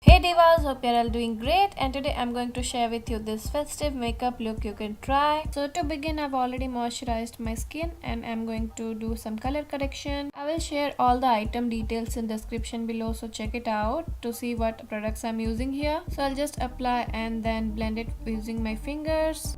Hey divas, hope you're all doing great, and today I'm going to share with you this festive makeup look you can try. So to begin, I've already moisturized my skin and I'm going to do some color correction. I will share all the item details in description below, so check it out to see what products I'm using here. So I'll just apply and then blend it using my fingers.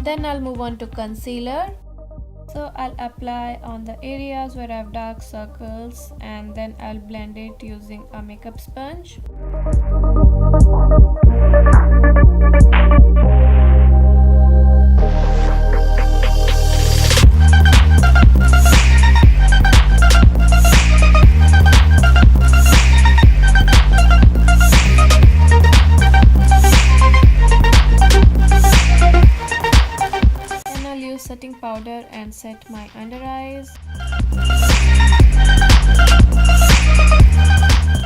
Then I'll move on to concealer. So I'll apply on the areas where I have dark circles and then I'll blend it using a makeup sponge. Setting powder and set my under eyes.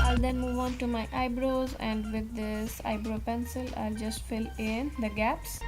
I'll then move on to my eyebrows, and with this eyebrow pencil I'll just fill in the gaps.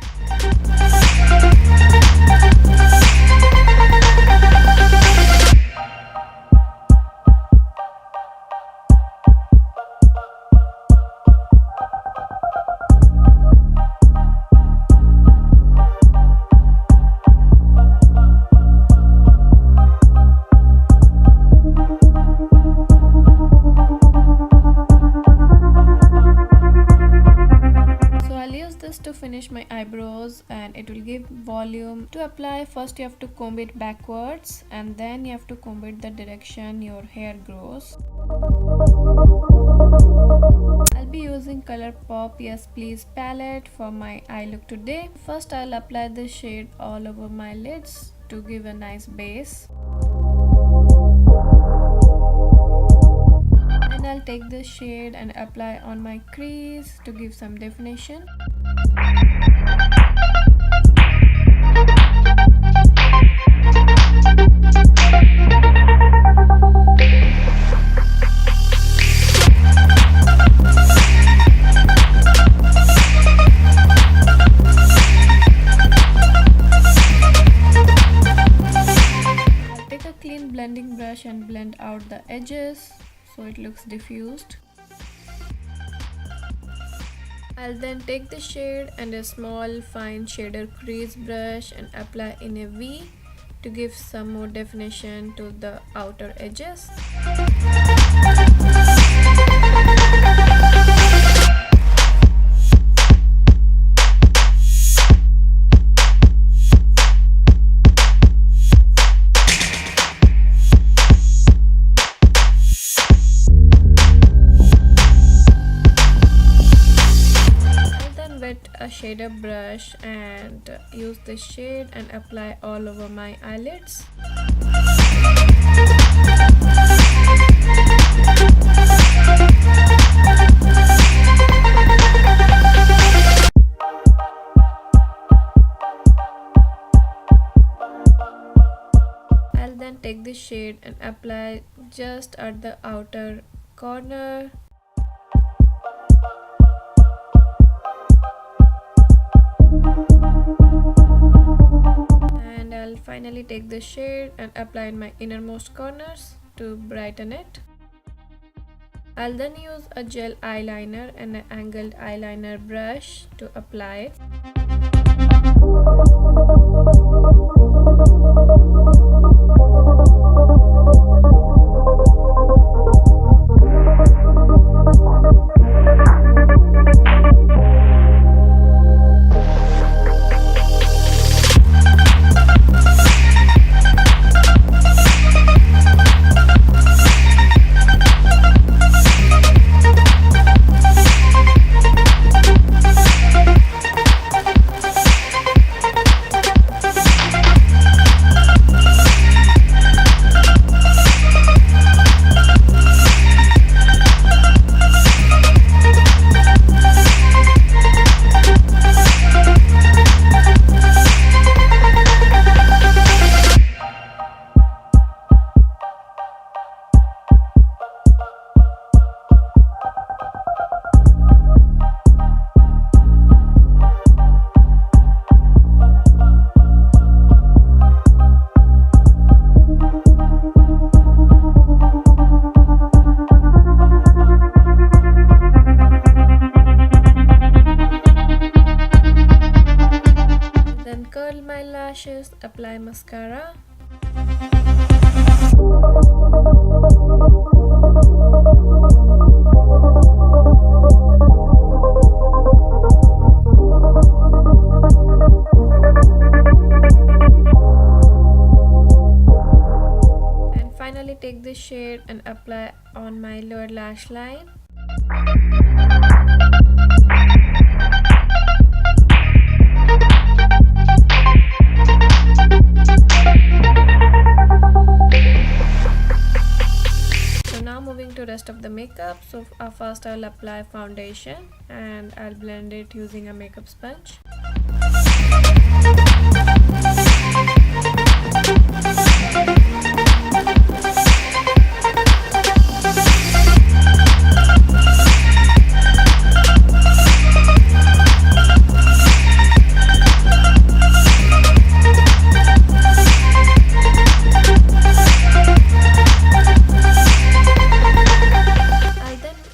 To finish my eyebrows, and it will give volume. To apply, first you have to comb it backwards and then you have to comb it the direction your hair grows. I'll be using ColourPop Yes Please palette for my eye look today. First I'll apply this shade all over my lids to give a nice base. And I'll take this shade and apply on my crease to give some definition. I'll take a clean blending brush and blend out the edges so it looks diffused. I'll then take the shade and a small fine shader crease brush and apply in a V to give some more definition to the outer edges. A shader brush and use this shade and apply all over my eyelids. I'll then take this shade and apply just at the outer corner. And I'll finally take the shade and apply in my innermost corners to brighten it. I'll then use a gel eyeliner and an angled eyeliner brush to apply it. my lashes, apply mascara. And finally take this shade and apply on my lower lash line. To rest of the makeup. So first I'll apply foundation and I'll blend it using a makeup sponge.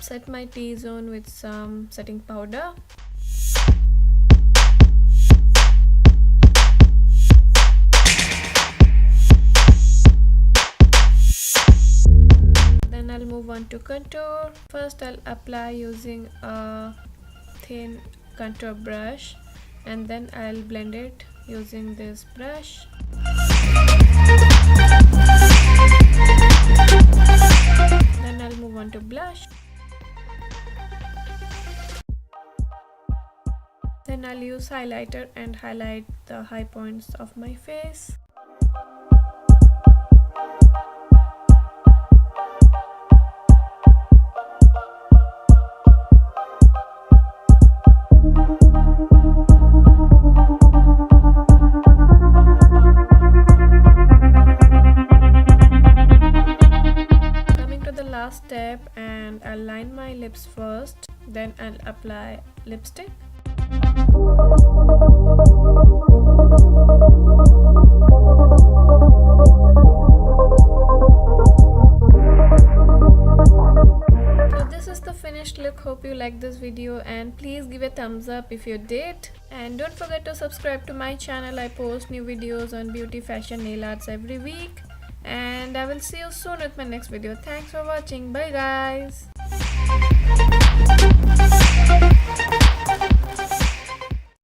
Set my T-zone with some setting powder. Then I'll move on to contour. First I'll apply using a thin contour brush and then I'll blend it using this brush. Then I'll move on to blush. Then I'll use highlighter and highlight the high points of my face. Coming to the last step, and I'll line my lips first, then I'll apply lipstick. So this is the finished look. Hope you liked this video and please give a thumbs up if you did, and don't forget to subscribe to my channel. I post new videos on beauty, fashion, nail arts every week, and I will see you soon with my next video. Thanks for watching. Bye guys.